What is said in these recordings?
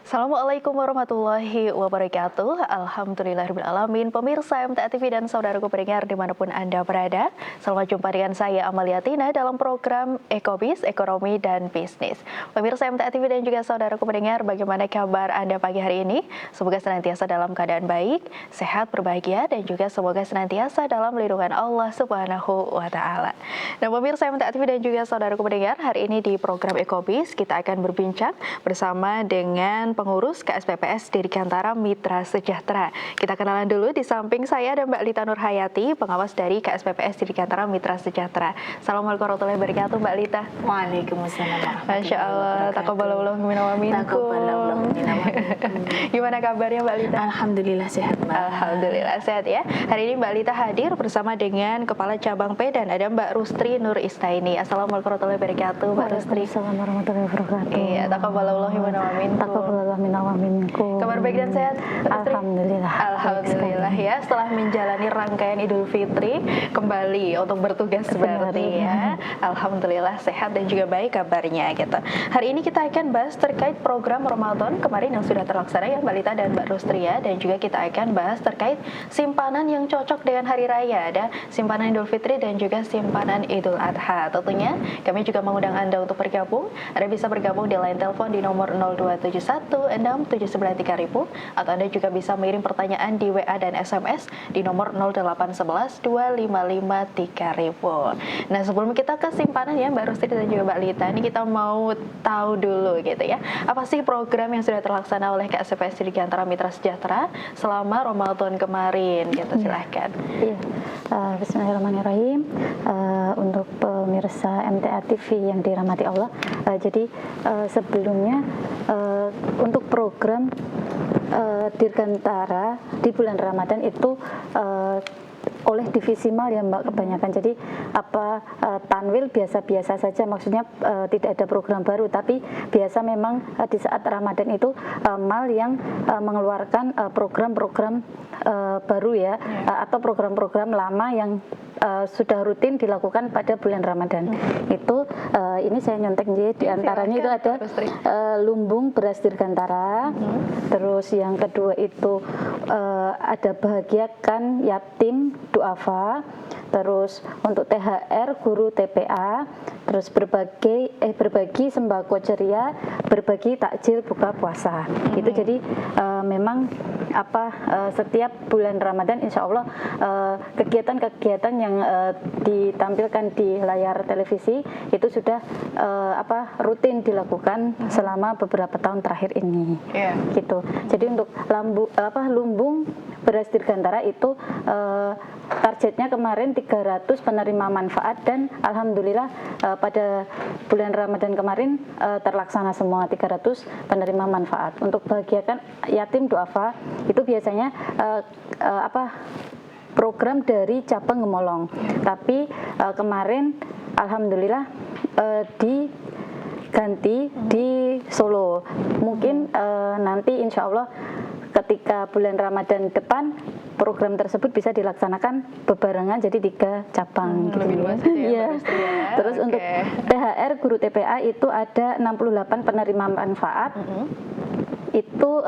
Assalamualaikum warahmatullahi wabarakatuh. Alhamdulillahirrahmanirrahim. Pemirsa MTA TV dan saudaraku pendengar dimanapun Anda berada, selamat jumpa dengan saya Amalia Tina dalam program Ekobis, Ekonomi dan Bisnis. Pemirsa MTA TV dan juga saudaraku pendengar, bagaimana kabar Anda pagi hari ini? Semoga senantiasa dalam keadaan baik, sehat, berbahagia, dan juga semoga senantiasa dalam lindungan Allah Subhanahu wa Ta'ala. Nah, pemirsa MTA TV dan juga saudaraku pendengar, hari ini di program Ekobis kita akan berbincang bersama dengan pengurus KSPPS Dirgantara Mitra Sejahtera. Kita kenalan dulu, di samping saya ada Mbak Lita Nurhayati, pengawas dari KSPPS Dirgantara Mitra Sejahtera. Assalamualaikum warahmatullahi wabarakatuh, Mbak Lita. Waalaikumsalam. Masya Allah, taqabbalallahu minna wa minkum. Gimana kabarnya Mbak Lita? Alhamdulillah sehat, Mbak. Alhamdulillah sehat ya. Hari ini Mbak Lita hadir bersama dengan Kepala Cabang Medan, ada Mbak Rustri Nur Istaini. Assalamualaikum warahmatullahi wabarakatuh, Mbak Rustri. Assalamualaikum warahmatullahi wabarakatuh. Iya, taqabbalallahu minna wa minkum. Kabar baik dan sehat, Rustri? Alhamdulillah. Alhamdulillah ya. Setelah menjalani rangkaian Idul Fitri, kembali untuk bertugas seperti ya. Alhamdulillah sehat dan juga baik kabarnya gitu. Hari ini kita akan bahas terkait program Ramadan kemarin yang sudah terlaksana ya Mbak Lita dan Mbak Rustri ya, dan juga kita akan bahas terkait simpanan yang cocok dengan hari raya. Ada simpanan Idul Fitri dan juga simpanan Idul Adha. Tentunya kami juga mengundang Anda untuk bergabung. Anda bisa bergabung di line telepon di nomor 02716793000, atau Anda juga bisa mengirim pertanyaan di WA dan SMS di nomor 08112553000. Nah, sebelum kita ke simpanan ya Mbak Rustri dan juga Mbak Lita, ini kita mau tahu dulu gitu ya, apa sih program yang sudah terlaksana oleh KSPPS Dirgantara Mitra Sejahtera selama Ramadan kemarin gitu, silahkan. Iya. Bismillahirrahmanirrahim. Untuk pemirsa MTA TV yang dirahmati Allah, jadi sebelumnya untuk program Dirgantara di bulan Ramadan itu oleh divisi mal ya Mbak kebanyakan. Jadi Tanwil biasa-biasa saja, maksudnya tidak ada program baru, tapi biasa memang di saat Ramadan itu mal yang mengeluarkan program-program baru ya, atau program-program lama yang sudah rutin dilakukan pada bulan Ramadan. Itu ini saya nyontek di antaranya itu ada lumbung beras Dirgantara. Terus yang kedua itu ada bahagiakan yatim duafa. Terus untuk THR guru TPA, terus berbagi sembako ceria, berbagi takjil buka puasa. Itu jadi memang setiap bulan Ramadan insya Allah kegiatan-kegiatan yang ditampilkan di layar televisi itu sudah rutin dilakukan selama beberapa tahun terakhir ini. Gitu. Jadi untuk lumbung beras Dirgantara itu targetnya kemarin 300 penerima manfaat, dan alhamdulillah pada bulan Ramadan kemarin terlaksana semua 300 penerima manfaat. Untuk bahagiakan yatim duafa itu biasanya program dari cabang Gemolong, tapi kemarin alhamdulillah diganti di Solo. Mungkin nanti insya Allah ketika bulan Ramadan depan program tersebut bisa dilaksanakan bebarengan, jadi 3 cabang gitu ya. Terus untuk THR guru TPA itu ada 68 penerima manfaat. Itu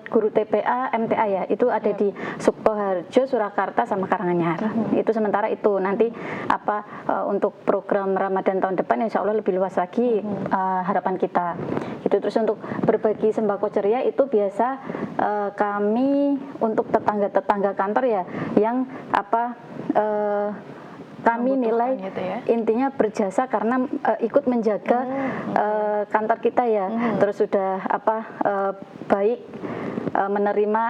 guru TPA MTA ya, itu ada di Sukoharjo, Surakarta sama Karanganyar. Itu sementara itu. Nanti untuk program Ramadan tahun depan insya Allah lebih luas lagi harapan kita. Itu terus untuk berbagi sembako ceria itu biasa kami untuk tetangga-tetangga kantor ya, yang kami nilai gitu ya, intinya berjasa karena ikut menjaga kantor kita ya. Terus sudah baik menerima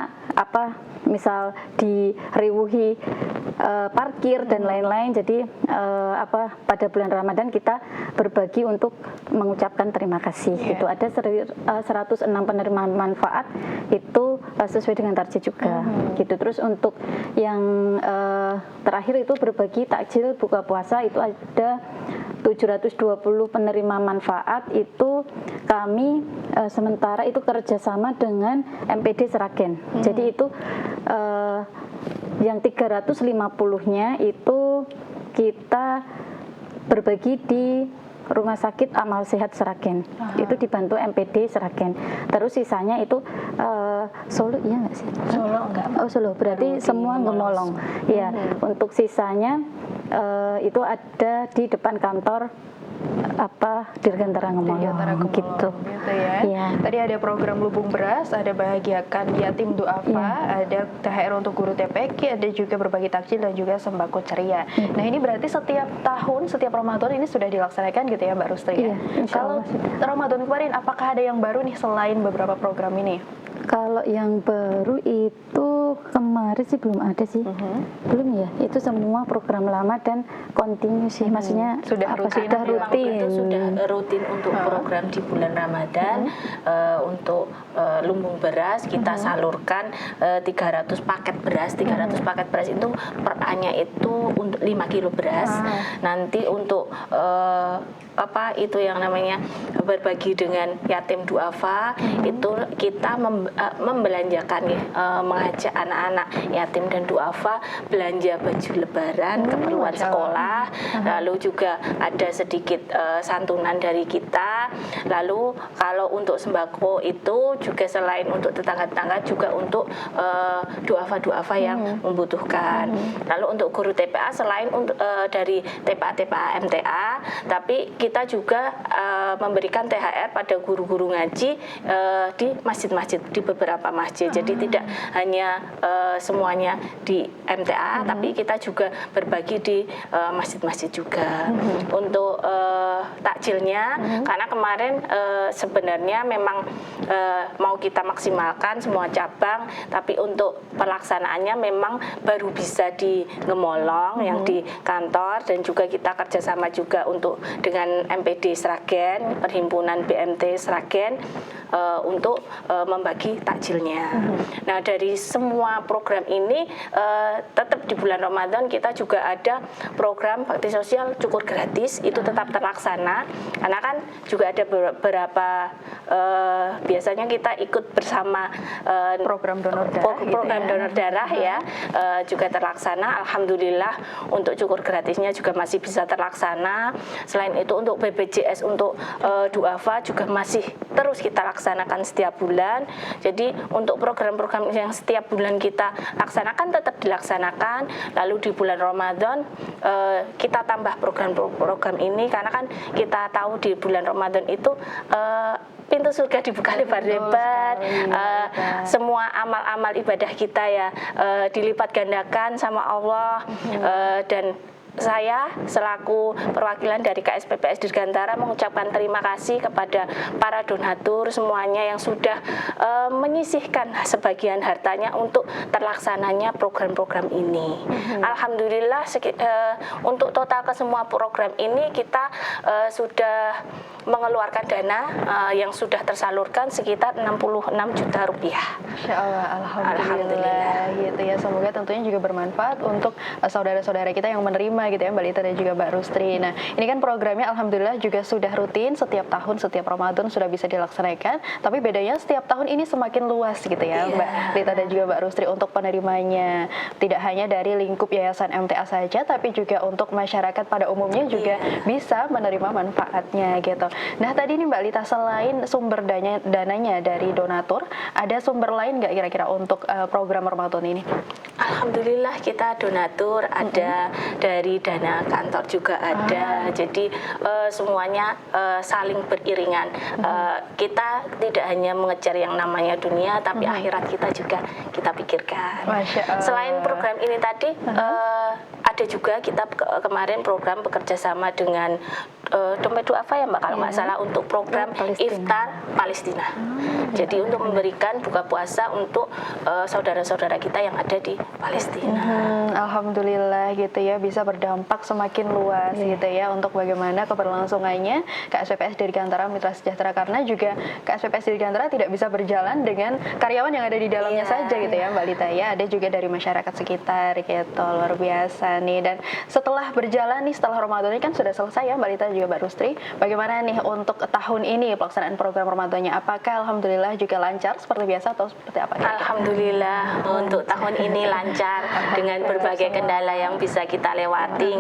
misal diriwuhi parkir dan lain-lain. Jadi pada bulan Ramadan kita berbagi untuk mengucapkan terima kasih. Itu ada 106 penerima manfaat, itu sesuai dengan target juga. Gitu. Terus untuk yang terakhir itu berbagi takjil buka puasa, itu ada 720 penerima manfaat. Itu kami sementara itu kerjasama dengan MPD Seragen. Jadi itu yang 350-nya itu kita berbagi di Rumah Sakit Amal Sehat Seragen. Itu dibantu MPD Seragen. Terus sisanya itu Solo, iya nggak sih? Solo enggak. Oh Solo, berarti Baru di semua Gemolong. Ya, untuk sisanya itu ada di depan kantor Dirgantara Gemolong Dirgantara Gemolong, gitu. gitu ya. Iya. Tadi ada program Lumbung Beras, ada Bahagiakan Yatim Duafa, ada THR untuk guru TPQ, ada juga berbagi takjil dan juga sembako ceria. Nah ini berarti setiap tahun, setiap Ramadan ini sudah dilaksanakan gitu ya Mbak Rustri ya? Iya, insya Kalau Allah sudah. Ramadan kemarin apakah ada yang baru nih selain beberapa program ini? Kalau yang baru itu kemarin sih belum ada sih, belum ya. Itu semua program lama dan kontinu sih, maksudnya Sudah rutin. sudah Memang rutin. itu sudah rutin untuk program di bulan Ramadan. Untuk lumbung beras kita salurkan 300 paket beras. 300 paket beras itu per hanya itu untuk 5 kilo beras. Nanti untuk itu yang namanya berbagi dengan yatim duafa, itu kita membelanjakan mengajak anak-anak yatim dan duafa belanja baju lebaran, keperluan sekolah, lalu juga ada sedikit santunan dari kita. Lalu kalau untuk sembako itu juga selain untuk tetangga-tetangga juga untuk duafa-duafa yang membutuhkan. Lalu untuk guru TPA selain untuk dari TPA MTA, tapi kita juga memberikan THR pada guru-guru ngaji di masjid-masjid, di beberapa masjid. Jadi tidak hanya semuanya di MTA, tapi kita juga berbagi di masjid-masjid juga. Untuk takjilnya, karena kemarin sebenarnya memang mau kita maksimalkan semua cabang, tapi untuk pelaksanaannya memang baru bisa di Gemolong yang di kantor, dan juga kita kerjasama juga untuk dengan MPD Sragen, Perhimpunan BMT Sragen, untuk membagi takjilnya. Nah, dari semua program ini tetap di bulan Ramadan kita juga ada program bakti sosial cukur gratis, itu tetap terlaksana karena kan juga ada beberapa biasanya kita ikut bersama Program donor darah gitu program ya. donor darah ya, juga terlaksana. Alhamdulillah untuk cukur gratisnya juga masih bisa terlaksana. Selain itu untuk BPJS untuk duafa juga masih terus kita laksanakan setiap bulan. Jadi untuk program-program yang setiap bulan kita laksanakan tetap dilaksanakan. Lalu di bulan Ramadan kita tambah program-program ini karena kan kita tahu di bulan Ramadan itu pintu surga dibuka lebar-lebar, semua amal-amal ibadah kita ya dilipat gandakan sama Allah, dan saya selaku perwakilan dari KSPPS Dirgantara mengucapkan terima kasih kepada para donatur semuanya yang sudah menyisihkan sebagian hartanya untuk terlaksananya program-program ini. Alhamdulillah untuk total ke semua program ini kita sudah mengeluarkan dana yang sudah tersalurkan sekitar 66 juta rupiah. Masya Allah, alhamdulillah gitu ya. Semoga tentunya juga bermanfaat untuk saudara-saudara kita yang menerima gitu ya, Mbak Lita dan juga Mbak Rustri. Nah, ini kan programnya alhamdulillah juga sudah rutin setiap tahun, setiap Ramadan sudah bisa dilaksanakan. Tapi bedanya setiap tahun ini semakin luas gitu ya, Mbak Lita dan juga Mbak Rustri untuk penerimanya. Tidak hanya dari lingkup Yayasan MTA saja, tapi juga untuk masyarakat pada umumnya juga bisa menerima manfaatnya gitu. Nah, tadi nih Mbak Lita, selain sumber dananya dari donatur, ada sumber lain nggak kira-kira untuk program Ramadan ini? Alhamdulillah kita donatur ada dari dana kantor juga ada. Jadi semuanya saling beriringan. Kita tidak hanya mengejar yang namanya dunia, tapi akhirat kita juga kita pikirkan. Masya Allah. Selain program ini tadi ada juga kita kemarin program bekerja sama dengan Dompet Duafa ya Mbak, kalau nggak salah, untuk program Iftar Palestina. Jadi untuk memberikan buka puasa untuk saudara-saudara kita yang ada di Palestina. Alhamdulillah gitu ya, bisa berdampak semakin luas gitu ya untuk bagaimana keberlangsungannya KSPPS Dirgantara Mitra Sejahtera, karena juga KSPPS Dirgantara tidak bisa berjalan dengan karyawan yang ada di dalamnya saja gitu ya Mbak Lita ya, ada juga dari masyarakat sekitar gitu. Luar biasa nih. Dan setelah berjalan nih, setelah Ramadan ini kan sudah selesai ya Mbak Lita juga juga Mbak Rustri. Bagaimana nih untuk tahun ini pelaksanaan program Ramadannya? Apakah alhamdulillah juga lancar seperti biasa atau seperti apa? Alhamdulillah untuk tahun ini lancar dengan berbagai kendala yang bisa kita lewati.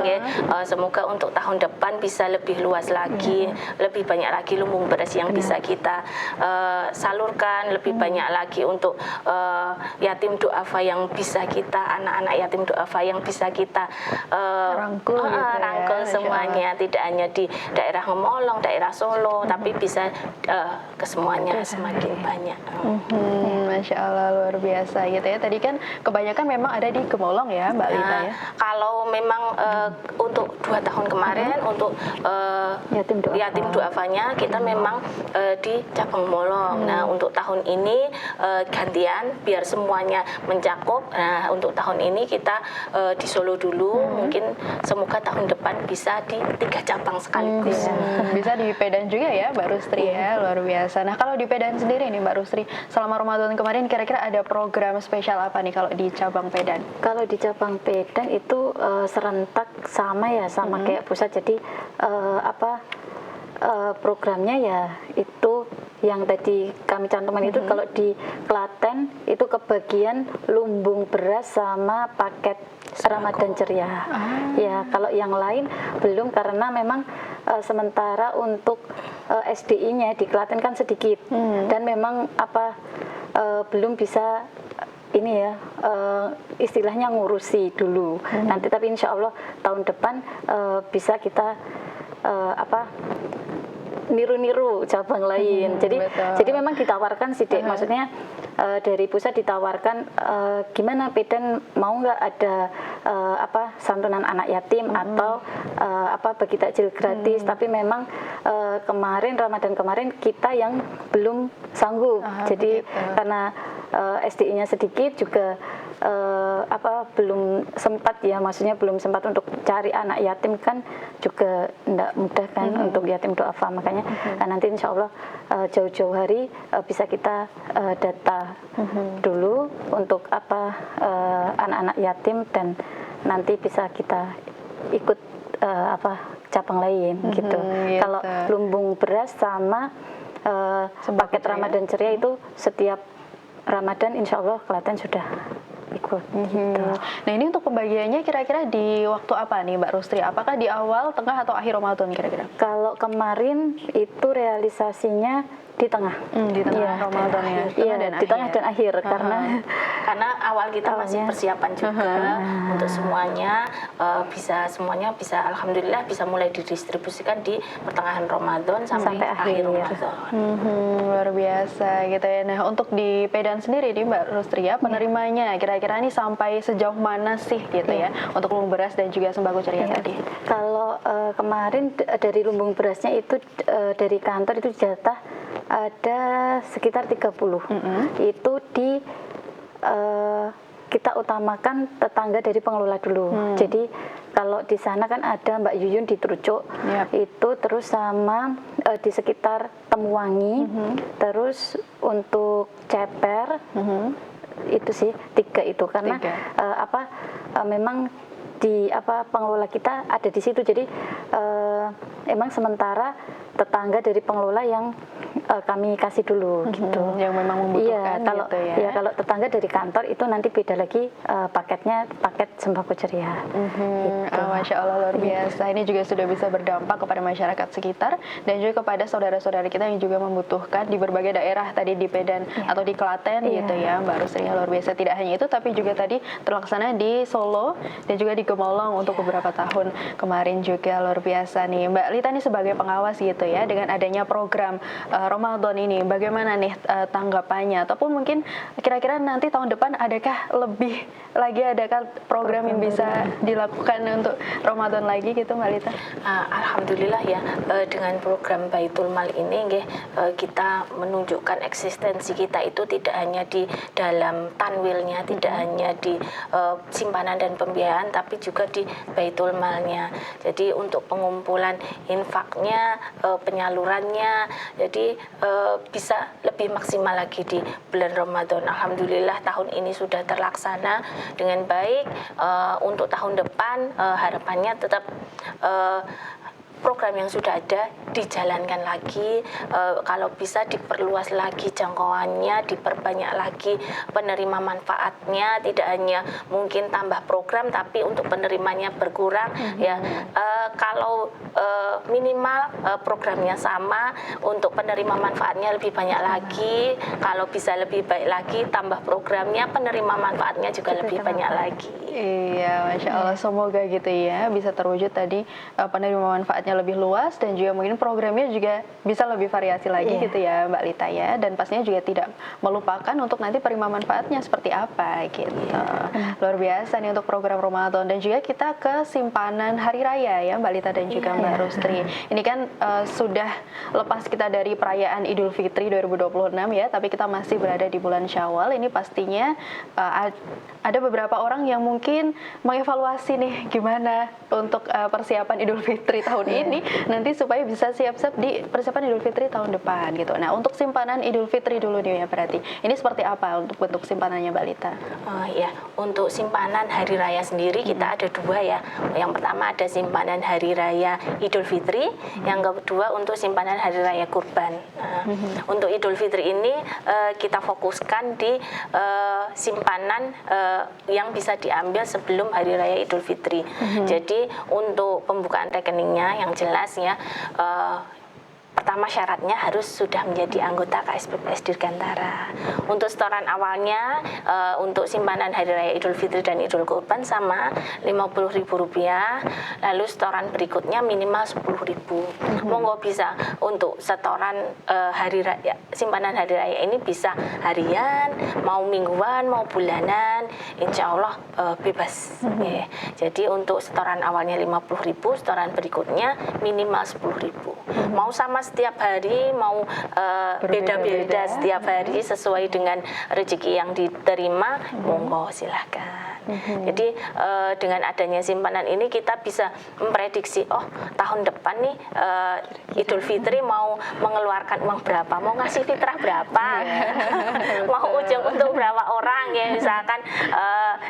Semoga untuk tahun depan bisa lebih luas lagi, lebih banyak lagi lumbung beras yang bisa kita salurkan, lebih banyak lagi untuk yatim duafa yang bisa kita, anak-anak yatim duafa yang bisa kita rangkul, rangkul semuanya, tidak hanya di daerah Ngemolong, daerah Solo, tapi bisa ke semuanya semakin banyak. Masya Allah, luar biasa gitu ya. Tadi kan kebanyakan memang ada di Gemolong ya Mbak Lita ya. Kalau memang untuk 2 tahun kemarin untuk yatim duafanya kita memang di cabang Molong. Nah untuk tahun ini gantian biar semuanya mencakup. Nah untuk tahun ini kita di Solo dulu, mungkin semoga tahun depan bisa di 3 cabang sekaligus. Bisa di Pedan juga ya Mbak Rustri ya, luar biasa. Nah kalau di Pedan sendiri nih Mbak Rustri, selama Ramadan kemarin kira-kira ada program spesial apa nih kalau di cabang Pedan? Kalau di cabang Pedan itu serentak sama ya, sama kayak pusat. Jadi programnya ya itu yang tadi kami cantumkan itu. Kalau di Klaten itu kebagian lumbung beras sama paket Ramadan ceria. Ya kalau yang lain belum, karena memang sementara untuk SDI-nya di Klaten kan sedikit dan memang belum bisa ini ya istilahnya ngurusi dulu. Nanti tapi insya Allah tahun depan bisa kita niru-niru cabang lain. Jadi memang ditawarkan sih Dek, maksudnya dari pusat ditawarkan gimana Pedan mau nggak ada santunan anak yatim atau bagi takjil gratis. Tapi memang kemarin Ramadan kemarin kita yang belum sanggup. Jadi karena SDI-nya sedikit juga belum sempat ya, maksudnya belum sempat untuk cari anak yatim kan juga tidak mudah kan untuk yatim duafa. Makanya nanti insya Allah jauh-jauh hari bisa kita data dulu untuk anak-anak yatim, dan nanti bisa kita ikut cabang lain gitu. Kalau lumbung beras sama paket Ramadan ceria itu setiap Ramadan insya Allah Klaten sudah ikut gitu. Nah ini untuk pembagiannya kira-kira di waktu apa nih Mbak Rustri? Apakah di awal, tengah, atau akhir Ramadan kira-kira? Kalau kemarin itu realisasinya di tengah. Di tengah Ramadan ya? Iya, di tengah dan akhir. Karena awal kita masih persiapan juga untuk semuanya bisa alhamdulillah bisa mulai didistribusikan di pertengahan Ramadan sampai akhir Ramadan. Luar biasa gitu ya. Nah untuk di Pedan sendiri di Mbak Rustri ya, penerimanya kira-kira ini sampai sejauh mana sih gitu ya untuk lumbung beras dan juga sembako ceria tadi? Kalau kemarin dari lumbung berasnya itu dari kantor itu jatah ada sekitar 30. Itu kita utamakan tetangga dari pengelola dulu. Jadi kalau di sana kan ada Mbak Yuyun di Trucuk, itu terus sama di sekitar Temuwangi, terus untuk Ceper, itu sih 3 itu karena memang di pengelola kita ada di situ. Jadi emang sementara tetangga dari pengelola yang kami kasih dulu gitu. Yang memang membutuhkan kalau gitu ya. Kalau tetangga dari kantor itu nanti beda lagi paketnya, paket sembako ceria. Gitu. Masya Allah luar biasa. Ini juga sudah bisa berdampak kepada masyarakat sekitar dan juga kepada saudara-saudara kita yang juga membutuhkan di berbagai daerah tadi di Pedan atau di Klaten gitu ya Mbak Rustri. Luar biasa. Tidak hanya itu tapi juga tadi terlaksana di Solo dan juga di Gemolong untuk beberapa tahun kemarin juga. Luar biasa nih Mbak Lita nih sebagai pengawas gitu ya, dengan adanya program Ramadan ini bagaimana nih tanggapannya, ataupun mungkin kira-kira nanti tahun depan adakah lebih lagi, adakah program yang bisa dilakukan untuk Ramadan lagi gitu Mbak Lita? Alhamdulillah ya, dengan program Baitul Mal ini kita menunjukkan eksistensi kita itu tidak hanya di dalam tanwilnya, tidak hanya di simpanan dan pembiayaan, tapi juga di Baitul Malnya. Jadi untuk pengumpulan infaknya, penyalurannya, jadi bisa lebih maksimal lagi di bulan Ramadan. Alhamdulillah tahun ini sudah terlaksana dengan baik. Untuk tahun depan harapannya tetap program yang sudah ada dijalankan lagi, kalau bisa diperluas lagi jangkauannya, diperbanyak lagi penerima manfaatnya, tidak hanya mungkin tambah program tapi untuk penerimanya berkurang ya. Kalau minimal programnya sama, untuk penerima manfaatnya lebih banyak lagi, kalau bisa lebih baik lagi tambah programnya, penerima manfaatnya juga lebih banyak lagi. Iya, Masya Allah, semoga gitu ya bisa terwujud tadi penerima manfaatnya lebih luas dan juga mungkin programnya juga bisa lebih variasi lagi gitu ya Mbak Lita ya, dan pastinya juga tidak melupakan untuk nanti penerima manfaatnya seperti apa gitu. Luar biasa nih untuk program Ramadan, dan juga kita ke simpanan hari raya ya Mbak Lita dan juga Mbak Rustri. Ini kan sudah lepas kita dari perayaan Idul Fitri 2026 ya, tapi kita masih berada di bulan Syawal. Ini pastinya ada beberapa orang yang mungkin mengevaluasi nih gimana untuk persiapan Idul Fitri tahun ini nanti supaya bisa siap-siap di persiapan Idul Fitri tahun depan gitu. Nah, untuk simpanan Idul Fitri dulu nih ya, berarti ini seperti apa untuk bentuk simpanannya Mbak Lita? Ya, untuk simpanan hari raya sendiri kita ada dua ya. Yang pertama ada simpanan hari raya Idul Fitri, yang kedua untuk simpanan hari raya Kurban. Untuk Idul Fitri ini kita fokuskan di simpanan yang bisa diambil sebelum hari raya Idul Fitri. Jadi untuk pembukaan rekeningnya yang jelas ya, pertama syaratnya harus sudah menjadi anggota KSPPS Dirgantara. Untuk setoran awalnya untuk simpanan hari raya Idul Fitri dan Idul Kurban sama Rp50.000. Lalu setoran berikutnya minimal Rp10.000. Monggo bisa untuk setoran hari raya, simpanan hari raya ini bisa harian, mau mingguan, mau bulanan, insya Allah bebas. Jadi untuk setoran awalnya Rp50.000, setoran berikutnya minimal Rp10.000. Mau sama setiap hari, mau beda-beda setiap hari sesuai dengan rezeki yang diterima, monggo silahkan. Jadi dengan adanya simpanan ini kita bisa memprediksi, oh tahun depan nih Idul Fitri mau mengeluarkan uang berapa, mau ngasih fitrah berapa, mau ujung untuk berapa orang ya, misalkan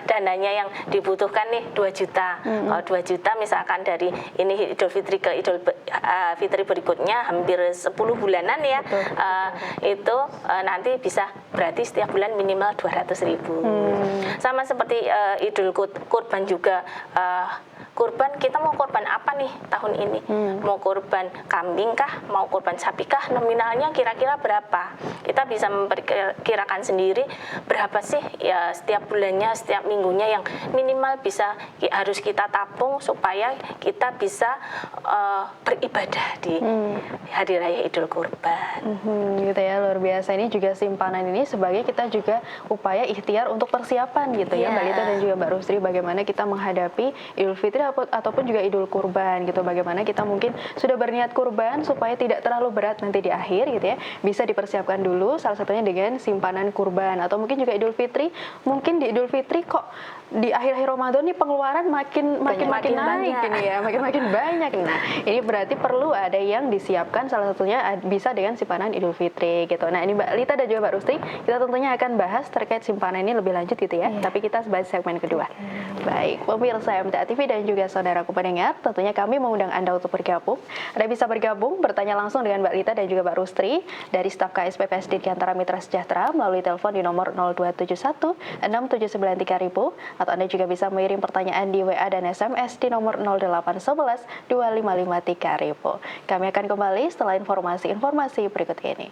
dananya yang dibutuhkan nih 2 juta. Kalau 2 juta misalkan dari ini Idul Fitri ke Idul Fitri berikutnya hampir 10 bulanan ya, itu nanti bisa berarti setiap bulan minimal 200.000. Sama seperti Idul Kurban juga, kurban kita mau kurban apa nih tahun ini? Mau kurban kambing kah? Mau kurban sapi kah? Nominalnya kira-kira berapa? Kita bisa memperkirakan sendiri berapa sih ya setiap bulannya, setiap minggunya yang minimal bisa harus kita tabung supaya kita bisa beribadah di hari raya Idul Kurban. Gitu ya, luar biasa. Ini juga simpanan ini sebagai kita juga upaya ikhtiar untuk persiapan gitu ya Mbak Lita dan juga Mbak Rustri, bagaimana kita menghadapi Idul Fitri ataupun juga Idul Kurban gitu. Bagaimana kita mungkin sudah berniat kurban supaya tidak terlalu berat nanti di akhir gitu ya. Bisa dipersiapkan dulu, salah satunya dengan simpanan kurban. Atau mungkin juga Idul Fitri, mungkin di Idul Fitri kok di akhir-akhir Ramadan nih pengeluaran makin naik ini ya, makin banyak. Nah, ini berarti perlu ada yang disiapkan, salah satunya bisa dengan simpanan Idul Fitri gitu. Nah, ini Mbak Lita dan juga Mbak Rustri, kita tentunya akan bahas terkait simpanan ini lebih lanjut gitu ya. Tapi kita bahas segmen kedua. Baik, pemirsa MTA TV dan juga saudaraku pendengar, tentunya kami mengundang Anda untuk bergabung. Anda bisa bergabung, bertanya langsung dengan Mbak Lita dan juga Mbak Rustri dari staf KSPPS Dirgantara Mitra Sejahtera melalui telepon di nomor 0271 679 3000, atau Anda juga bisa mengirim pertanyaan di WA dan SMS di nomor 0811 255 3000. Kami akan kembali setelah informasi-informasi berikut ini.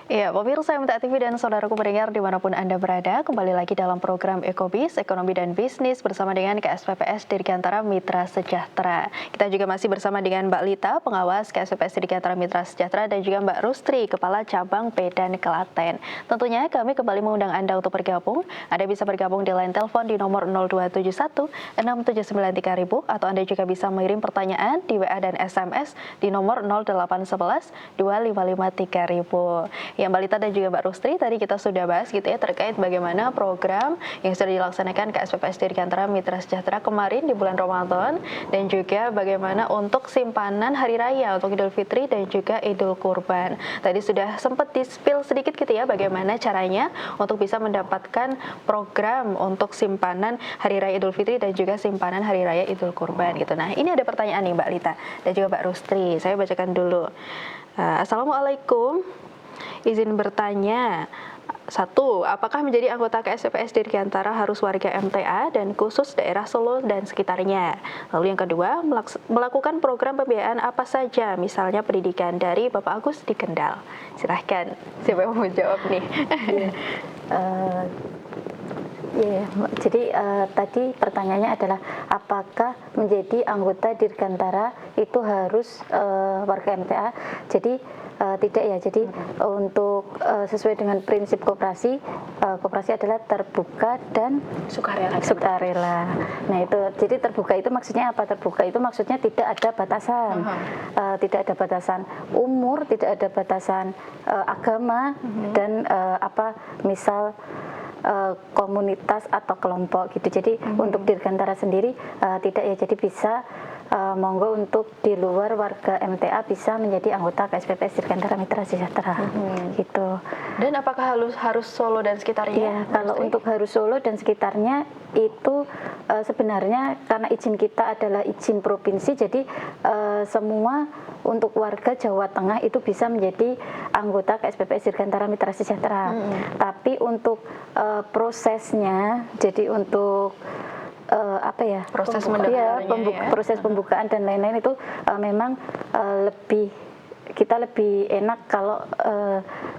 Iya, pemirsa MTA TV dan saudaraku pendengar dimanapun Anda berada, kembali lagi dalam program Ekobis, Ekonomi dan Bisnis bersama dengan KSPPS Dirgantara Mitra Sejahtera. Kita juga masih bersama dengan Mbak Lita, pengawas KSPPS Dirgantara Mitra Sejahtera, dan juga Mbak Rustri, Kepala Cabang Medan Klaten. Tentunya kami kembali mengundang Anda untuk bergabung. Anda bisa bergabung di line telepon di nomor 0271 679 3000, atau Anda juga bisa mengirim pertanyaan di WA dan SMS di nomor 0811 255 3000. Ya, Mbak Lita dan juga Mbak Rustri, tadi kita sudah bahas gitu ya terkait bagaimana program yang sudah dilaksanakan KSPPS Dirgantara Mitra Sejahtera kemarin di bulan Ramadan, dan juga bagaimana untuk simpanan hari raya untuk Idul Fitri dan juga Idul Kurban. Tadi sudah sempat di-spill sedikit gitu ya bagaimana caranya untuk bisa mendapatkan program untuk simpanan hari raya Idul Fitri dan juga simpanan hari raya Idul Kurban gitu. Nah, ini ada pertanyaan nih Mbak Lita dan juga Mbak Rustri. Saya bacakan dulu. Assalamualaikum. Izin bertanya. 1. Apakah menjadi anggota KSPPS Dirgantara harus warga MTA dan khusus daerah Solo dan sekitarnya? Lalu yang kedua, melakukan program pembiayaan apa saja, misalnya pendidikan dari Bapak Agus di Kendal. Silahkan, siapa yang mau jawab nih? Jadi tadi pertanyaannya adalah apakah menjadi anggota Dirgantara itu harus warga MTA? Jadi tidak ya. Jadi untuk sesuai dengan prinsip koperasi, koperasi adalah terbuka dan sukarela. Nah itu, jadi terbuka itu maksudnya apa? Terbuka itu maksudnya tidak ada batasan, tidak ada batasan umur, tidak ada batasan agama dan misal komunitas atau kelompok gitu. Jadi untuk Dirgantara sendiri tidak ya. Jadi bisa monggo untuk di luar warga MTA bisa menjadi anggota KSPPS Dirgantara Mitra Sejahtera gitu. Dan apakah harus Solo dan sekitarnya? Ya, kalau untuk harus Solo dan sekitarnya itu sebenarnya karena izin kita adalah izin provinsi, jadi semua untuk warga Jawa Tengah itu bisa menjadi anggota KSPPS Dirgantara Mitra Sejahtera. Tapi untuk prosesnya, jadi untuk proses proses pembukaan dan lain-lain itu memang kita lebih enak kalau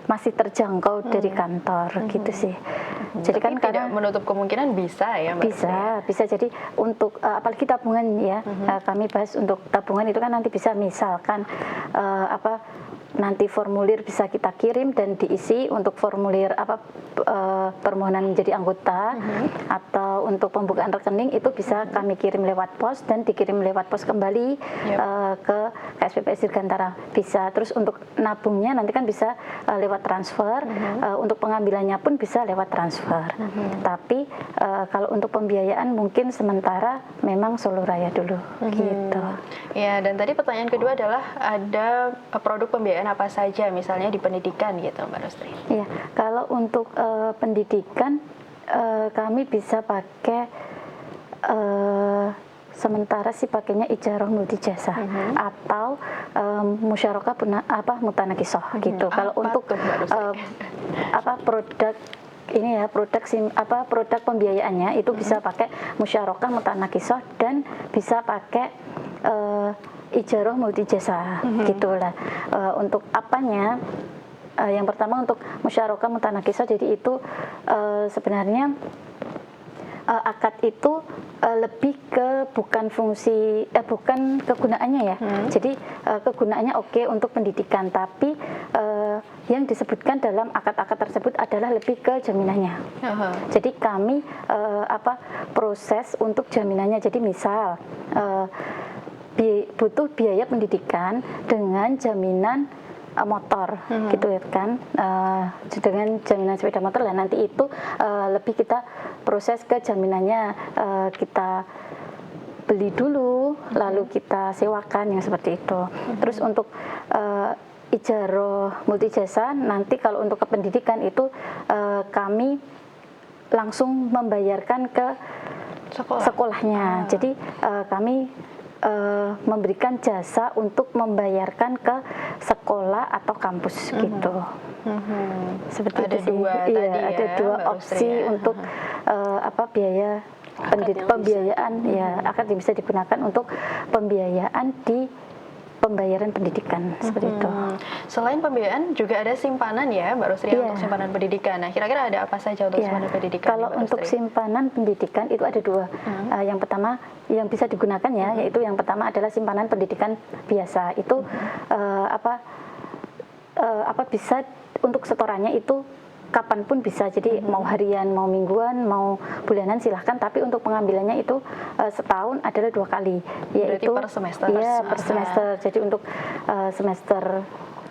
masih terjangkau dari kantor gitu sih. Jadi kan tidak menutup kemungkinan bisa ya Mbak? Bisa. Jadi untuk apalagi tabungan ya, kami bahas untuk tabungan itu kan nanti bisa misalkan nanti formulir bisa kita kirim dan diisi untuk formulir permohonan menjadi anggota atau untuk pembukaan rekening itu bisa kami kirim lewat pos dan dikirim lewat pos kembali ke KSPPS Dirgantara bisa. Terus untuk nabungnya nanti kan bisa lewat transfer, untuk pengambilannya pun bisa lewat transfer. Tapi kalau untuk pembiayaan mungkin sementara memang Solo Raya dulu gitu. Ya, dan tadi pertanyaan kedua adalah ada produk pembiayaan apa saja misalnya di pendidikan gitu Mbak Rustri? Iya, kalau untuk pendidikan kami bisa pakai sementara sih pakainya ijarah multijasa atau musyarakah mutanakisoh gitu. Kalau untuk produk ini ya, produk pembiayaannya itu bisa pakai musyarakah mutanakisoh dan bisa pakai ijarah multijasa gitulah. Untuk apanya? Yang pertama untuk musyarakah mutanakisoh, jadi itu sebenarnya akad itu lebih ke bukan kegunaannya ya. Jadi kegunaannya oke untuk pendidikan, tapi yang disebutkan dalam akad-akad tersebut adalah lebih ke jaminannya. Jadi kami proses untuk jaminannya. Jadi misal butuh biaya pendidikan dengan jaminan motor gitu ya kan, dengan jaminan sepeda motor lah, nanti itu lebih kita proses ke jaminannya, kita beli dulu lalu kita sewakan yang seperti itu. Terus untuk ijarah multijasa nanti kalau untuk kependidikan itu kami langsung membayarkan ke sekolahnya. Jadi kami memberikan jasa untuk membayarkan ke sekolah atau kampus gitu. Seperti ada itu sih. Dua iya, tadi ada ya, dua opsi untuk biaya pembiayaan ya akan bisa digunakan untuk pembiayaan di pembayaran pendidikan seperti itu. Selain pembiayaan juga ada simpanan ya Mbak Rustri untuk simpanan pendidikan. Nah, kira-kira ada apa saja untuk simpanan pendidikan? Kalau untuk simpanan pendidikan itu ada dua. Yang pertama yang bisa digunakan ya, yaitu yang pertama adalah simpanan pendidikan biasa. Itu bisa untuk setorannya itu kapanpun bisa, jadi mau harian, mau mingguan, mau bulanan silahkan, tapi untuk pengambilannya itu setahun adalah 2 kali, yaitu per semester? Iya, per semester. Jadi untuk semester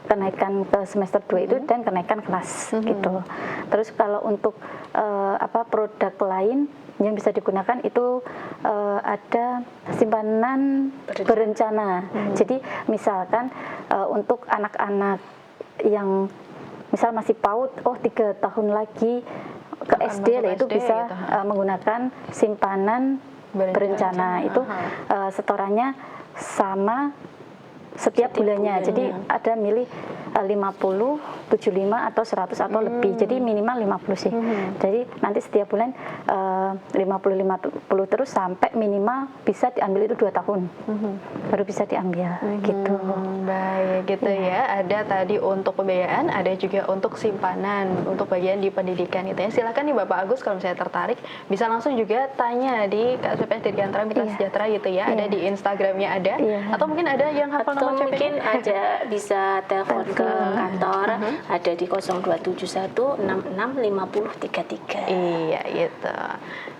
kenaikan ke semester 2 itu dan kenaikan kelas gitu. Terus kalau untuk produk lain yang bisa digunakan itu ada simpanan berencana. Jadi misalkan untuk anak-anak yang misal masih PAUD, 3 tahun lagi ke Akan SD lah, itu SD bisa gitu. menggunakan simpanan berencana. Itu setorannya sama setiap bulannya. Jadi ada milih 50, 75 atau 100 atau lebih. Jadi minimal 50 sih. Jadi nanti setiap bulan 50 terus sampai minimal bisa diambil itu 2 tahun. Baru bisa diambil gitu. Baik, gitu ya. Ada tadi untuk pembiayaan, ada juga untuk simpanan untuk bagian di pendidikan itu ya. Silakan nih Bapak Agus kalau misalnya tertarik bisa langsung juga tanya di KSPPS Dirgantara Mitra Sejahtera gitu ya. Ada di Instagramnya ada. Atau mungkin ada yang hafal atau nomor mungkin CP-nya? ada bisa telepon ke kantor, ada di 0271 66 50 33. Iya gitu.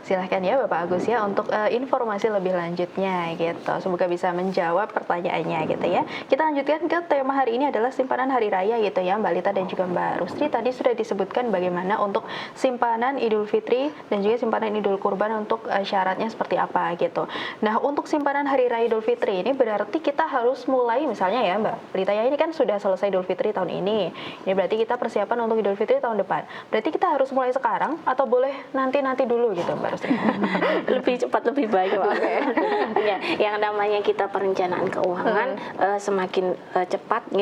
Silahkan ya Bapak Agus ya untuk informasi lebih lanjutnya gitu. Semoga bisa menjawab pertanyaannya gitu ya. Kita lanjutkan ke tema hari ini adalah simpanan hari raya gitu ya Mbak Lita dan juga Mbak Rustri. Tadi sudah disebutkan bagaimana untuk simpanan Idul Fitri dan juga simpanan Idul Kurban untuk syaratnya seperti apa gitu. Nah untuk simpanan hari raya Idul Fitri ini berarti kita harus mulai misalnya ya Mbak Lita ya, ini kan sudah selesai Idul Fitri tahun ini. Ini berarti kita persiapan untuk Idul Fitri tahun depan. Berarti kita harus mulai sekarang atau boleh nanti dulu gitu Mbak Rustri? Lebih cepat lebih baik Pak. Ya, yang namanya kita perencanaan keuangan semakin cepat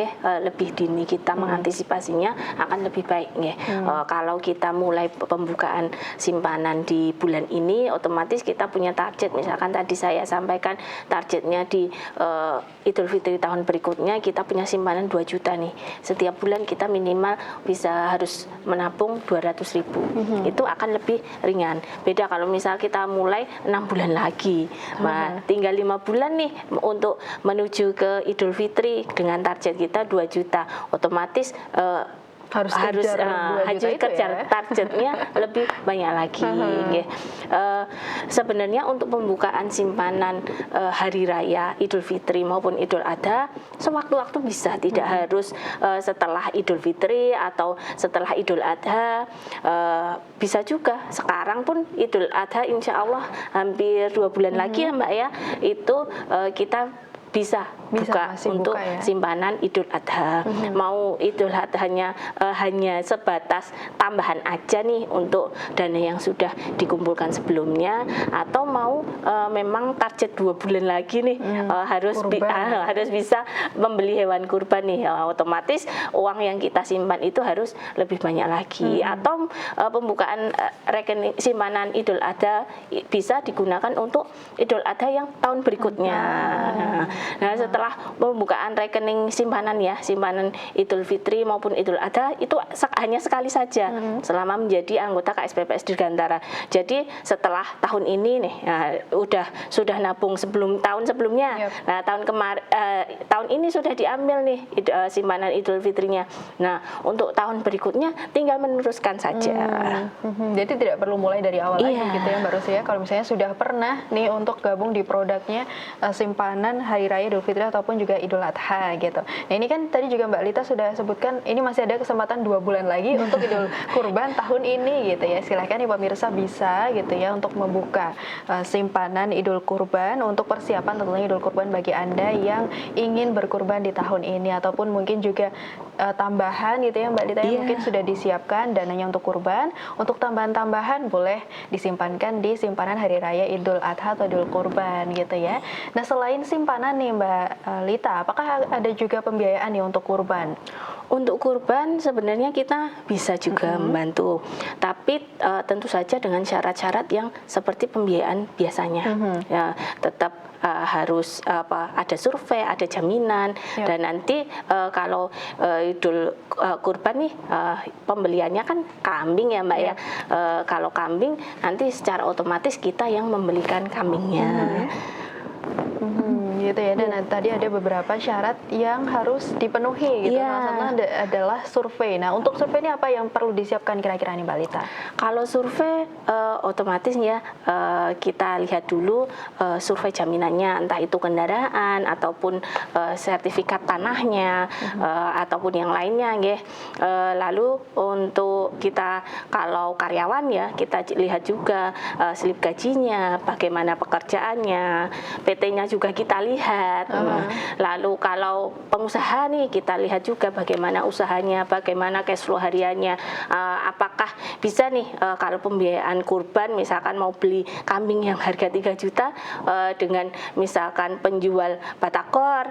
lebih dini kita mengantisipasinya akan lebih baik kalau kita mulai pembukaan simpanan di bulan ini, otomatis kita punya target. Misalkan tadi saya sampaikan targetnya di Idul Fitri tahun berikutnya kita punya simpanan 2 juta nih. Setiap bulan kita minimal bisa harus menabung 200.000. Itu akan lebih ringan. Beda kalau misal kita mulai 6 bulan lagi. Nah, tinggal 5 bulan nih untuk menuju ke Idul Fitri dengan target kita 2 juta. Otomatis harus kejar targetnya lebih banyak lagi. Sebenarnya untuk pembukaan simpanan hari raya Idul Fitri maupun Idul Adha sewaktu-waktu bisa, tidak harus setelah Idul Fitri atau setelah Idul Adha, bisa juga sekarang pun Idul Adha insya Allah hampir 2 bulan lagi ya Mbak ya, itu kita bisa buka untuk simpanan Idul Adha. Mau Idul Adhanya hanya sebatas tambahan aja nih untuk dana yang sudah dikumpulkan sebelumnya, atau mau memang target 2 bulan lagi nih harus bisa membeli hewan kurban nih, otomatis uang yang kita simpan itu harus lebih banyak lagi. Atau pembukaan rekening simpanan Idul Adha bisa digunakan untuk Idul Adha yang tahun berikutnya. Nah, setelah pembukaan rekening simpanan simpanan Idul Fitri maupun Idul Adha itu hanya sekali saja selama menjadi anggota KSPPS Dirgantara. Jadi setelah tahun ini nih, sudah nabung tahun sebelumnya. Nah, tahun ini sudah diambil nih simpanan Idul Fitrinya. Nah, untuk tahun berikutnya tinggal meneruskan saja. Jadi tidak perlu mulai dari awal lagi gitu ya Mbak Rustri ya. Kalau misalnya sudah pernah nih untuk gabung di produknya simpanan hari raya Idul Fitri ataupun juga Idul Adha gitu. Nah ini kan tadi juga Mbak Lita sudah sebutkan ini masih ada kesempatan 2 bulan lagi untuk Idul Kurban tahun ini gitu ya. Silahkan nih pemirsa bisa gitu ya untuk membuka simpanan Idul Kurban untuk persiapan tentunya Idul Kurban bagi Anda yang ingin berkurban di tahun ini, ataupun mungkin juga tambahan gitu ya Mbak Lita yang mungkin sudah disiapkan dananya untuk kurban. Untuk tambahan-tambahan boleh disimpankan di simpanan hari raya Idul Adha atau Idul Kurban gitu ya. Nah selain simpanan nih Mbak Lita, apakah ada juga pembiayaan nih untuk kurban? Untuk kurban sebenarnya kita bisa juga membantu, tapi tentu saja dengan syarat-syarat yang seperti pembiayaan biasanya. Ya, tetap harus ada survei, ada jaminan, dan nanti kalau Idul Kurban nih pembeliannya kan kambing ya Mbak ya. Kalau kambing nanti secara otomatis kita yang membelikan kambingnya. Gitu ya. Dan tadi ada beberapa syarat yang harus dipenuhi gitu. Iya. Salah satunya adalah survei. Nah, untuk survei ini apa yang perlu disiapkan kira-kira nih Mbak Lita? Kalau survei otomatis ya kita lihat dulu survei jaminannya, entah itu kendaraan ataupun sertifikat tanahnya ataupun yang lainnya ya. Lalu untuk kita kalau karyawan ya kita lihat juga slip gajinya, bagaimana pekerjaannya, PT-nya juga kita lihat. Lalu kalau pengusaha nih kita lihat juga bagaimana usahanya, bagaimana cash flow hariannya, apakah bisa nih kalau pembiayaan kurban misalkan mau beli kambing yang harga 3 juta dengan misalkan penjual batakor,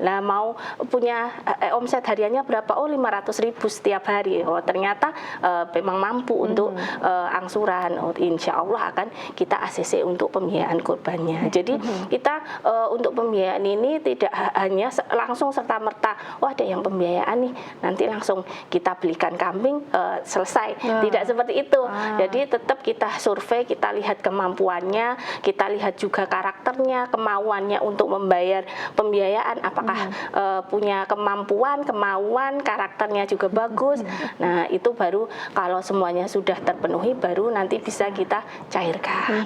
lah mau punya omset hariannya berapa? Oh 500.000 setiap hari. Oh ternyata memang mampu untuk angsuran. Oh, insya Allah akan kita ACC untuk pembiayaan kurbannya. Jadi kita untuk pembiayaan ini tidak hanya langsung serta-merta, oh ada yang pembiayaan nih, nanti langsung kita belikan kambing selesai. Tidak seperti itu. Jadi tetap kita survei, kita lihat kemampuannya, kita lihat juga karakternya, kemauannya untuk membayar pembiayaan, apakah punya kemauan, karakternya juga bagus. Nah, itu baru kalau semuanya sudah terpenuhi baru nanti bisa kita cairkan.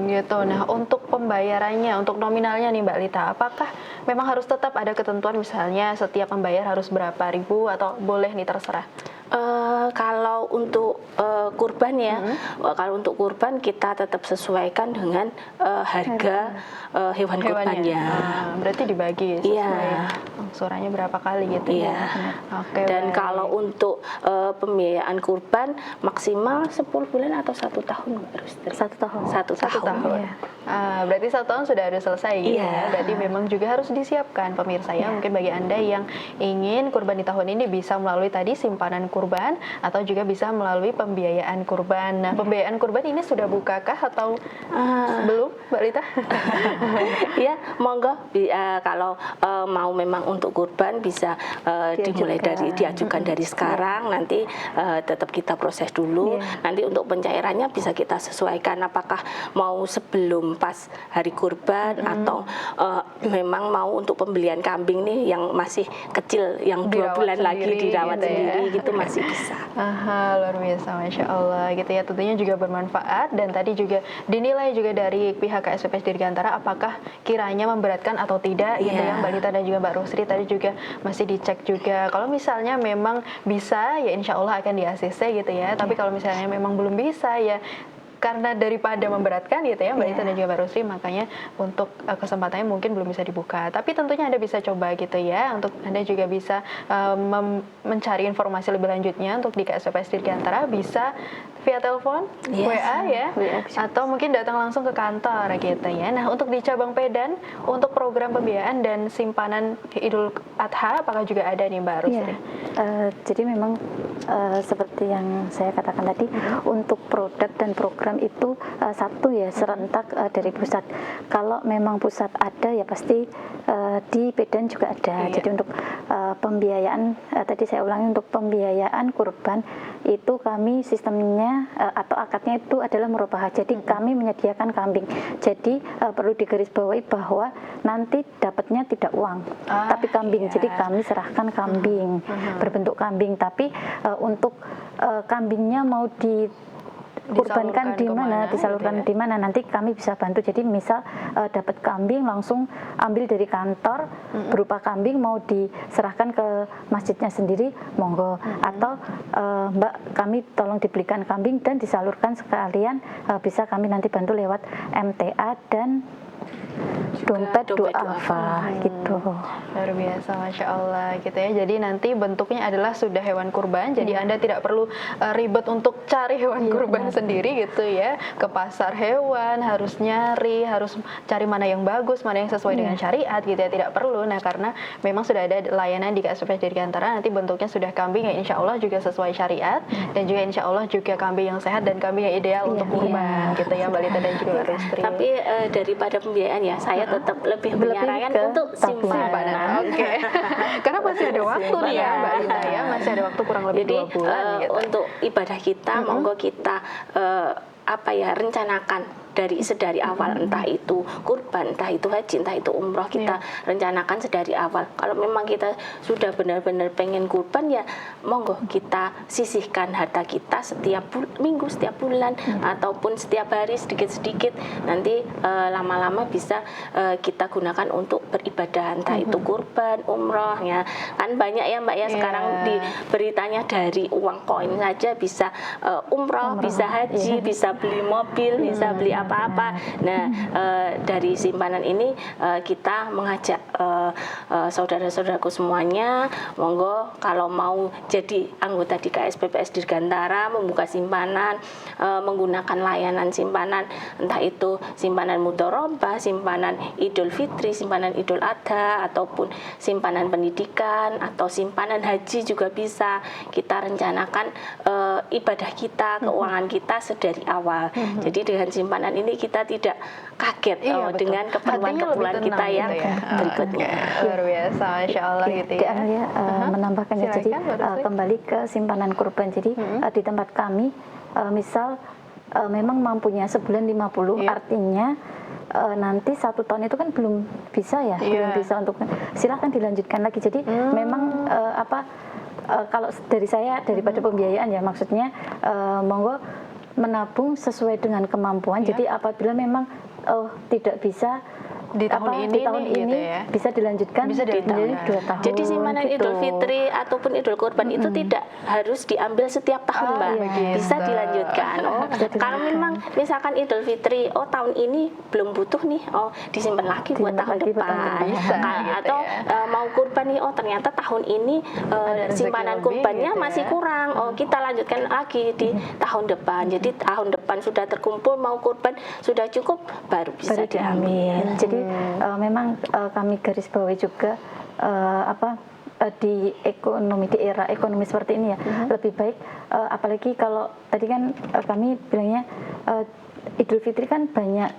Gitu. Nah, untuk pembayarannya, untuk nominalnya nih Mbak Lita, apakah memang harus tetap ada ketentuan misalnya setiap membayar harus berapa ribu atau boleh nih terserah? Kalau untuk kurban ya, kalau untuk kurban kita tetap sesuaikan dengan harga hewan kurbannya. Berarti dibagi sesuai angsurannya berapa kali gitu ya. Oke. Dan kalau untuk pembiayaan kurban maksimal 10 bulan atau 1 tahun harus 1 tahun. 1 tahun. Ya. Berarti 1 tahun sudah harus selesai gitu ya. Berarti memang juga harus disiapkan pemirsa ya. Mungkin bagi Anda yang ingin kurban di tahun ini bisa melalui tadi simpanan kurban atau juga bisa melalui pembiayaan kurban. Nah, pembiayaan kurban ini sudah bukakah atau belum, Mbak Lita? Ya, monggo kalau mau memang untuk kurban bisa diajukan dari sekarang, nanti tetap kita proses dulu. Nanti untuk pencairannya bisa kita sesuaikan apakah mau sebelum pas hari kurban atau memang mau untuk pembelian kambing nih yang masih kecil, yang 2 bulan lagi dirawat gitu sendiri ya. gitu masih bisa. Luar biasa, Masya Allah gitu ya, tentunya juga bermanfaat. Dan tadi juga dinilai juga dari pihak KSPPS Dirgantara apakah kiranya memberatkan atau tidak gitu ya Mbak Lita dan juga Mbak Rusri. Tadi juga masih dicek juga kalau misalnya memang bisa ya insya Allah akan di ACC gitu ya. Tapi kalau misalnya memang belum bisa ya karena daripada memberatkan gitu ya Mbak Lita dan juga Mbak Rusri, makanya untuk kesempatannya mungkin belum bisa dibuka. Tapi tentunya Anda bisa coba gitu ya, untuk Anda juga bisa mencari informasi lebih lanjutnya untuk di KSPPS Dirgantara, bisa via telepon, WA ya, atau mungkin datang langsung ke kantor gitu ya. Nah, untuk di cabang Pedan, untuk program pembiayaan dan simpanan Idul Adha, apakah juga ada nih Mbak Rusri? Jadi memang seperti yang saya katakan tadi, untuk produk dan program itu satu ya serentak dari pusat. Kalau memang pusat ada ya pasti di Pedan juga ada. Jadi untuk pembiayaan tadi saya ulangi, untuk pembiayaan kurban itu kami sistemnya atau akadnya itu adalah merubah. Jadi kami menyediakan kambing. Jadi perlu digarisbawahi bahwa nanti dapatnya tidak uang, tapi kambing. Jadi kami serahkan kambing berbentuk kambing. Tapi untuk kambingnya mau kurbankan di mana, disalurkan di mana, nanti kami bisa bantu. Jadi misal dapat kambing langsung ambil dari kantor berupa kambing, mau diserahkan ke masjidnya sendiri, monggo. Atau Mbak, kami tolong dibelikan kambing dan disalurkan sekalian, bisa kami nanti bantu lewat MTA dan dompet duafa gitu. Luar biasa, Masya Allah gitu ya. Jadi nanti bentuknya adalah sudah hewan kurban. Jadi Anda tidak perlu ribet untuk cari hewan kurban sendiri gitu ya. Ke pasar hewan harus nyari, harus cari mana yang bagus, mana yang sesuai dengan syariat gitu ya. Tidak perlu. Nah, karena memang sudah ada layanan di KSPPS Dirgantara, nanti bentuknya sudah kambing ya, insya Allah juga sesuai syariat, dan juga insya Allah juga kambing yang sehat dan kambing yang ideal untuk kurban gitu ya Mbak Lita dan juga Mbak Rusri. Tapi daripada pembiayaan ya, saya tetap lebih menyarankan untuk simpanan. Oke. Karena masih ada waktu nih ya Mbak Lita ya, masih ada waktu kurang lebih 2 bulan gitu. Untuk ibadah kita, monggo kita rencanakan sedari awal, entah itu kurban, entah itu haji, entah itu umroh, kita rencanakan sedari awal. Kalau memang kita sudah benar-benar pengen kurban, ya monggo kita sisihkan harta kita setiap minggu, setiap bulan, ataupun setiap hari sedikit-sedikit. Nanti lama-lama bisa kita gunakan untuk beribadah, entah itu kurban, umroh, ya kan banyak ya Mbak ya sekarang di beritanya dari uang koin saja bisa umroh, bisa haji, bisa beli mobil, bisa beli apa-apa. Nah, dari simpanan ini kita mengajak saudara-saudaraku semuanya, monggo kalau mau jadi anggota di KSPPS Dirgantara, membuka simpanan, menggunakan layanan simpanan, entah itu simpanan mudharabah, simpanan Idul Fitri, simpanan Idul Adha, ataupun simpanan pendidikan atau simpanan haji juga bisa. Kita rencanakan ibadah kita, keuangan kita sedari awal. Jadi dengan simpanan ini kita tidak kaget dengan keperluan-keperluan kita yang berikutnya. Luar biasa, Masya Allah gitu ya. Amelia menambahkan ya, jadi kembali ke simpanan kurban. Jadi di tempat kami, misal memang mampunya sebulan 50, artinya nanti 1 tahun itu kan belum bisa ya, belum bisa untuk silakan dilanjutkan lagi. Jadi memang kalau dari saya daripada pembiayaan ya, maksudnya monggo menabung sesuai dengan kemampuan. Jadi apabila memang tidak bisa di tahun ini bisa dilanjutkan menjadi 2 tahun. Jadi simpanan Idul Fitri ataupun Idul Kurban itu tidak harus diambil setiap tahun, Mbak. Bisa dilanjutkan. Kalau memang misalkan Idul Fitri, tahun ini belum butuh nih, disimpan lagi buat tahun depan. Atau mau kurban nih, ternyata tahun ini simpanan kurbannya masih kurang. Kita lanjutkan lagi di tahun depan. Jadi tahun depan sudah terkumpul, mau kurban sudah cukup, baru bisa diambil. Jadi memang kami garis bawahi juga di era ekonomi seperti ini ya, lebih baik apalagi kalau tadi kan kami bilangnya Idul Fitri kan banyak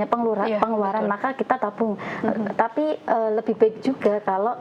pengeluaran, maka kita tabung. Tapi lebih baik juga kalau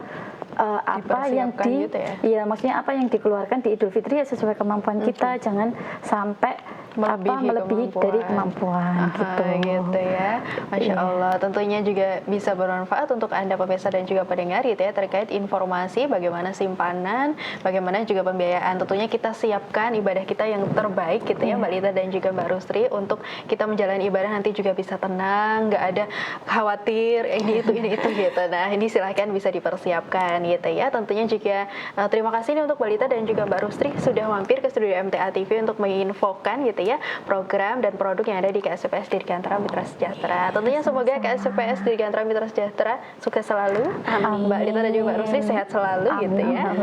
maksudnya apa yang dikeluarkan di Idul Fitri ya sesuai kemampuan kita, jangan sampai melebihi dari kemampuan gitu ya. Masya Allah, tentunya juga bisa bermanfaat untuk Anda pemirsa dan juga pendengar gitu ya, terkait informasi bagaimana simpanan, bagaimana juga pembiayaan. Tentunya kita siapkan ibadah kita yang terbaik gitu ya, Mbak Lita dan juga Mbak Rustri, untuk kita menjalani ibadah nanti juga bisa tenang, nggak ada khawatir ini itu gitu. Nah, ini silahkan bisa dipersiapkan gitu ya. Tentunya juga terima kasih nih untuk Mbak Lita dan juga Mbak Rustri sudah mampir ke studio MTA TV untuk menginfokan gitu ya program dan produk yang ada di KSPPS Dirgantara Mitra Sejahtera. Tentunya semoga KSPPS Dirgantara Mitra Sejahtera sukses selalu. Mbak Lita dan juga Mbak Rustri sehat selalu gitu ya.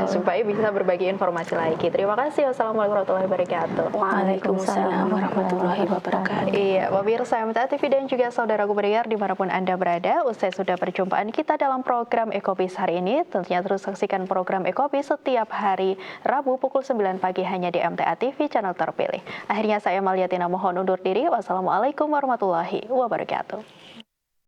Supaya bisa berbagi informasi lagi. Terima kasih. Wassalamualaikum warahmatullahi wabarakatuh. Waalaikumsalam warahmatullahi wabarakatuh. Iya, pemirsa MTA TV dan juga saudaraku pendengar dimanapun Anda berada, usai sudah perjumpaan kita dalam program Ekobis hari ini, tentunya terus saksikan program Ekobis setiap hari Rabu pukul 9 pagi hanya di MTA TV channel terpilih. Akhirnya saya Amalia Tina mohon undur diri. Wassalamualaikum warahmatullahi wabarakatuh.